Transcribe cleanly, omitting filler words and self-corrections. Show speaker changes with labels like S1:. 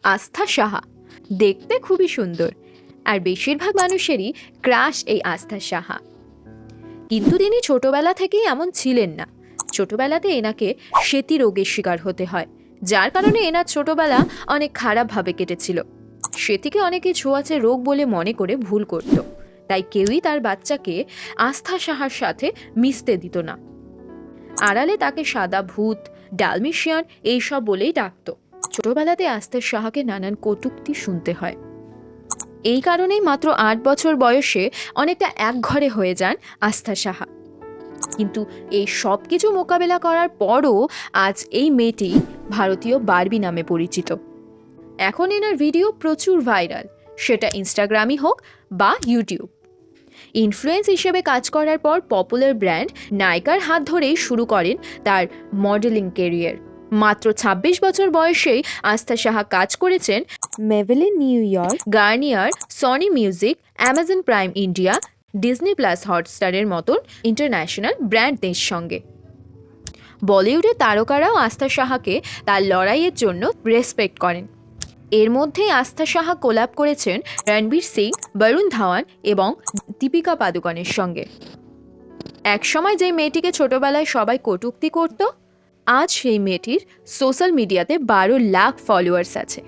S1: আস্থা সাহা দেখতে খুবই সুন্দর, আর বেশিরভাগ মানুষেরই ক্রাশ এই আস্থা সাহা। কিন্তু তিনি ছোটবেলা থেকেই এমন ছিলেন না। ছোটবেলাতে এনাকে সেতী রোগের শিকার হতে হয়, যার কারণে এনার ছোটবেলা অনেক খারাপভাবে কেটেছিল। সেতিকে অনেকে ছোঁয়াচে রোগ বলে মনে করে ভুল করত, তাই কেউই তার বাচ্চাকে আস্থা সাহার সাথে মিশতে দিত না। আড়ালে তাকে সাদা ভূত, ডালমিশিয়ান এইসব বলেই ডাকত। ছোটবেলাতে আস্থা সাহাকে নানান কটূক্তি শুনতে হয়। এই কারণেই মাত্র ৮ বছর বয়সে অনেকটা একঘরে হয়ে যান আস্থা সাহা। কিন্তু এই সব কিছু মোকাবেলা করার পরও আজ এই মেয়েটি ভারতীয় বারবি নামে পরিচিত। এখন এনার ভিডিও প্রচুর ভাইরাল, সেটা ইনস্টাগ্রামই হোক বা ইউটিউব। ইনফ্লুয়েন্স হিসেবে কাজ করার পর পপুলার ব্র্যান্ড নাইকার হাত ধরেই শুরু করেন তার মডেলিং ক্যারিয়ার। মাত্র ২৬ বছর বয়সেই আস্থা সাহা কাজ করেছেন Maybelline New York, Garnier, Sony music, Amazon Prime India, Disney plus হটস্টারের মতন ইন্টারন্যাশনাল ব্র্যান্ডদের সঙ্গে। বলিউডের তারকারাও আস্থা সাহাকে তার লড়াইয়ের জন্য রেসপেক্ট করেন। এর মধ্যেই আস্থা সাহা কোলাব করেছেন রণবীর সিং, বরুণ ধাওয়ান এবং দীপিকা পাদুকোনের সঙ্গে। একসময় যে মেয়েটিকে ছোটবেলায় সবাই কটূক্তি করত, আজ সেই মেয়েটির সোশ্যাল মিডিয়াতে ১২ লাখ ফলোয়ার্স আছে।